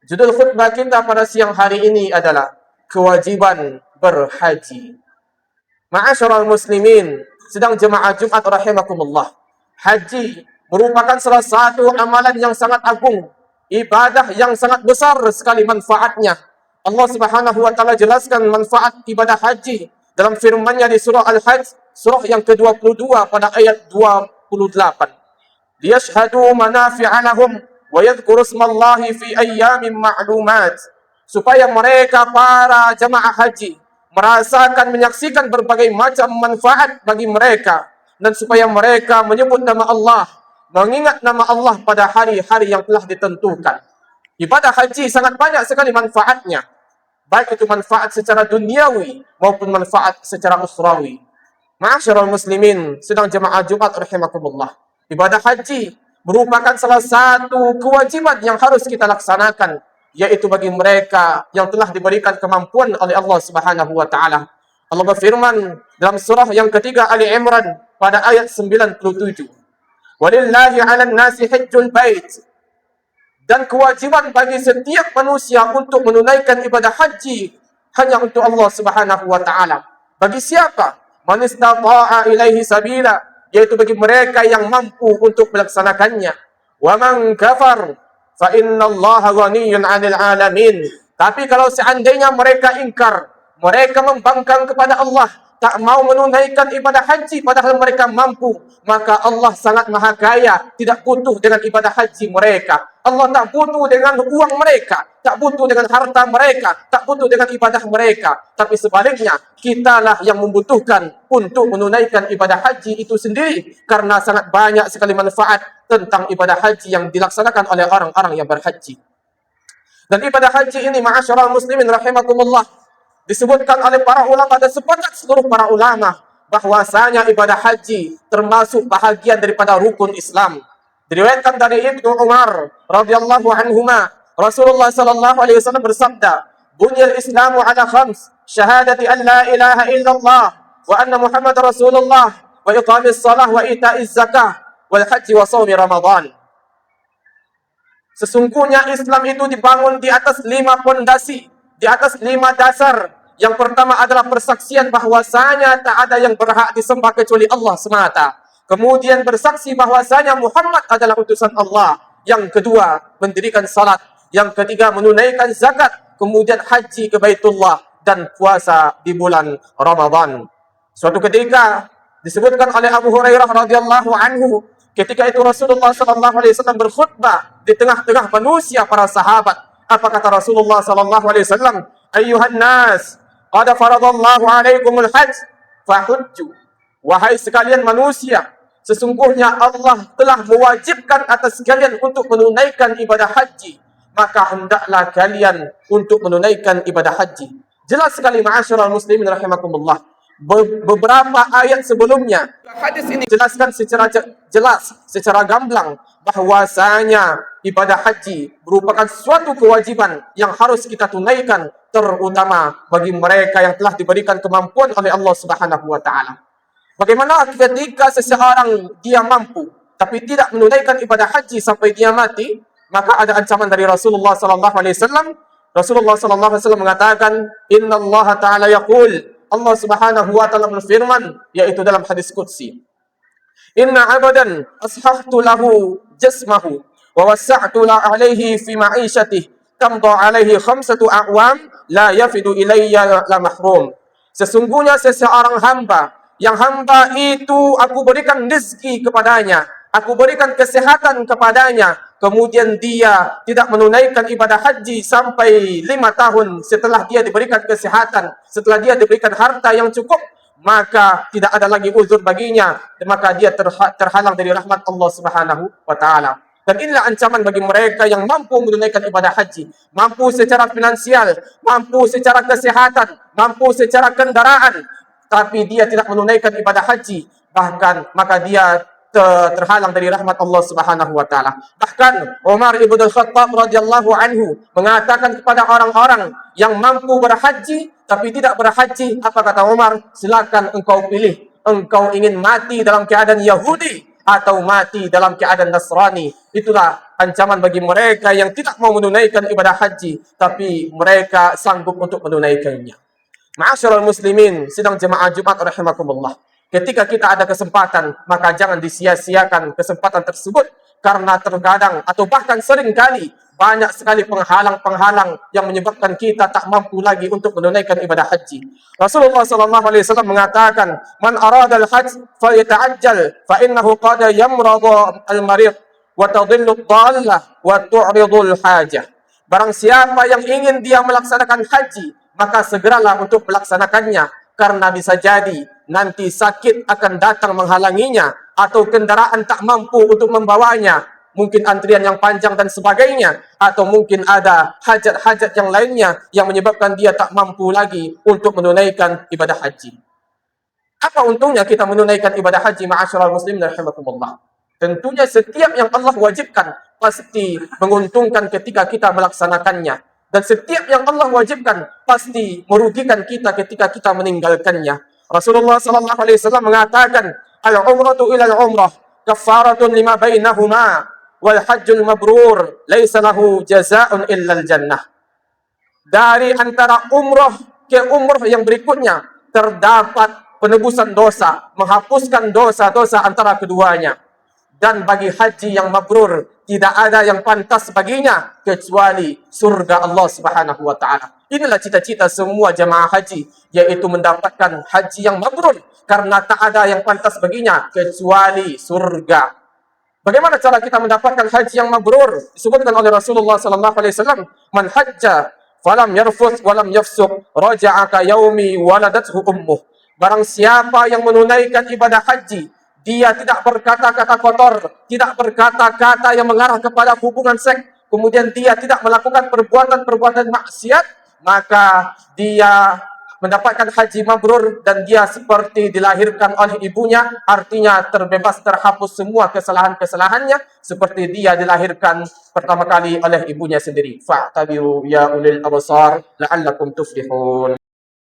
Judul khutbah kita pada siang hari ini adalah kewajiban berhaji. Ma'asyiral muslimin, sedang jemaah Jumat rahimakumullah. Haji merupakan salah satu amalan yang sangat agung, ibadah yang sangat besar sekali manfaatnya. Allah Subhanahu wa taala jelaskan manfaat ibadah haji dalam firman-Nya di surah Al-Hajj, surah yang ke-22 pada ayat 28. Liyashhadu manafi'a lahum wa yadhkuru ismallahi fi ayyamin ma'lumat, supaya mereka para jemaah haji merasakan, menyaksikan berbagai macam manfaat bagi mereka, dan supaya mereka menyebut nama Allah, mengingat nama Allah pada hari-hari yang telah ditentukan. Ibadah haji sangat banyak sekali manfaatnya, baik itu manfaat secara duniawi maupun manfaat secara ukhrawi. Ma'asyiral muslimin, sedang jemaah Jumat rahimakumullah. Ibadah haji merupakan salah satu kewajiban yang harus kita laksanakan, yaitu bagi mereka yang telah diberikan kemampuan oleh Allah Subhanahu wa taala. Allah berfirman dalam surah yang ketiga Ali Imran pada ayat 97. Walillahi 'alan nasi hajjul bait. Dan kewajiban bagi setiap manusia untuk menunaikan ibadah haji hanya untuk Allah Subhanahu wa taala. Bagi siapa? Man istata'a ilaihi sabila, yaitu bagi mereka yang mampu untuk melaksanakannya. Wa man kafar fa innallaha ghaniyyun 'anil 'alamin. Tapi kalau seandainya mereka ingkar, mereka membangkang kepada Allah, tak mau menunaikan ibadah haji padahal mereka mampu, maka Allah sangat maha kaya, tidak butuh dengan ibadah haji mereka. Allah tak butuh dengan uang mereka, tak butuh dengan harta mereka, tak butuh dengan ibadah mereka. Tapi sebaliknya, kitalah yang membutuhkan untuk menunaikan ibadah haji itu sendiri, karena sangat banyak sekali manfaat tentang ibadah haji yang dilaksanakan oleh orang-orang yang berhaji. Dan ibadah haji ini, ma'asyiral muslimin rahimakumullah, disebutkan oleh para ulama dan sepakat seluruh para ulama bahwasanya ibadah haji termasuk bahagian daripada rukun Islam. Diriwayatkan dari Ibnu Umar radhiyallahu anhuma, Rasulullah sallallahu alaihi wasallam bersabda, "Bunyal Islamu ala khams, syahadati an la ilaha illallah wa anna Muhammadar Rasulullah wa iqamis shalah wa ita'iz zakah wal haji wa shaumi Ramadan." Sesungguhnya Islam itu dibangun di atas 5 pondasi, di atas 5 dasar. Yang pertama adalah persaksian bahwasanya tak ada yang berhak disembah kecuali Allah semata. Kemudian bersaksi bahwasanya Muhammad adalah utusan Allah. Yang kedua, mendirikan salat. Yang ketiga, menunaikan zakat. Kemudian haji ke Baitullah dan puasa di bulan Ramadan. Suatu ketika disebutkan oleh Abu Hurairah radhiyallahu anhu, ketika itu Rasulullah sallallahu alaihi wasallam berkhutbah di tengah-tengah manusia para sahabat. Apa kata Rasulullah sallallahu alaihi wasallam? Ayyuhan nas, qad faradallahu alaikumul hajj fahujju. Wahai sekalian manusia, sesungguhnya Allah telah mewajibkan atas kalian untuk menunaikan ibadah haji, maka hendaklah kalian untuk menunaikan ibadah haji. Jelas sekali ma'asyiral muslimin rahimakumullah. Beberapa ayat sebelumnya, hadis ini jelaskan secara jelas, secara gamblang bahwasanya ibadah haji merupakan suatu kewajiban yang harus kita tunaikan, terutama bagi mereka yang telah diberikan kemampuan oleh Allah Subhanahu wa taala. Bagaimana ketika seseorang dia mampu tapi tidak menunaikan ibadah haji sampai dia mati? Maka ada ancaman dari Rasulullah sallallahu alaihi wasallam. Rasulullah sallallahu alaihi wasallam mengatakan, "Innallaha ta'ala yaqul," Allah Subhanahu wa taala berfirman, yaitu dalam hadis qudsi, "Inna 'abdan ashahtu lahu jasmahu wa wasa'tu alaihi fi ma'ishatihi tamda alaihi khamsatu a'wam la yafidu ilayya la mahrum." Sesungguhnya seseorang hamba, yang hamba itu aku berikan rezeki kepadanya, aku berikan kesehatan kepadanya, kemudian dia tidak menunaikan ibadah haji sampai 5 tahun setelah dia diberikan kesehatan, setelah dia diberikan harta yang cukup, maka tidak ada lagi uzur baginya, maka dia terhalang dari rahmat Allah Subhanahu wa taala. Dan inilah ancaman bagi mereka yang mampu menunaikan ibadah haji, mampu secara finansial, mampu secara kesehatan, mampu secara kendaraan, tapi dia tidak menunaikan ibadah haji, bahkan maka dia terhalang dari rahmat Allah Subhanahu wa taala. Bahkan Umar ibn al-Khattab radhiyallahu anhu mengatakan kepada orang-orang yang mampu berhaji tapi tidak berhaji, apa kata Umar? Silakan engkau pilih, engkau ingin mati dalam keadaan Yahudi atau mati dalam keadaan Nasrani. Itulah ancaman bagi mereka yang tidak mau menunaikan ibadah haji, tapi mereka sanggup untuk menunaikannya. Ma'asyiral muslimin, sidang jemaah Jumat rahimakumullah. Ketika kita ada kesempatan, maka jangan disia-siakan kesempatan tersebut, karena terkadang atau bahkan sering kali banyak sekali penghalang-penghalang yang menyebabkan kita tak mampu lagi untuk menunaikan ibadah haji. Rasulullah sallallahu alaihi wasallam mengatakan, "Man arada al-hajj falyata'ajjal fa innahu qad yamradu al-marid wa tadhillu ad-dallah wa tu'ridu al-hajah." Barang siapa yang ingin dia melaksanakan haji, maka segeralah untuk melaksanakannya, karena bisa jadi nanti sakit akan datang menghalanginya, atau kendaraan tak mampu untuk membawanya, mungkin antrian yang panjang dan sebagainya, atau mungkin ada hajat-hajat yang lainnya yang menyebabkan dia tak mampu lagi untuk menunaikan ibadah haji. Apa untungnya kita menunaikan ibadah haji, ma'asyiral muslimin rahimakumullah? Tentunya setiap yang Allah wajibkan pasti menguntungkan ketika kita melaksanakannya. Dan setiap yang Allah wajibkan pasti merugikan kita ketika kita meninggalkannya. Rasulullah sallallahu alaihi wasallam mengatakan, "Al-umratu ila al-umrah kaffaratun lima bainahuma wal hajjul mabrur laisa lahu jazaa'un illa al-jannah." Dari antara umrah ke umrah yang berikutnya terdapat penebusan dosa, menghapuskan dosa-dosa antara keduanya. Dan bagi haji yang mabrur, tidak ada yang pantas baginya kecuali surga Allah Subhanahu wa taala. Inilah cita-cita semua jemaah haji, yaitu mendapatkan haji yang mabrur, karena tak ada yang pantas baginya kecuali surga. Bagaimana cara kita mendapatkan haji yang mabrur? Disebutkan oleh Rasulullah sallallahu alaihi wasallam, "Man hajja falam yarfuth walam yafsuq, raja'a ka yaumi waladathu ummuh." Barang siapa yang menunaikan ibadah haji, dia tidak berkata-kata kotor, tidak berkata-kata yang mengarah kepada hubungan seks, kemudian dia tidak melakukan perbuatan-perbuatan maksiat, maka dia mendapatkan haji mabrur dan dia seperti dilahirkan oleh ibunya, artinya terbebas, terhapus semua kesalahan-kesalahannya, seperti dia dilahirkan pertama kali oleh ibunya sendiri. Fa'tabiru ya ulil absar la'allakum tuflihun.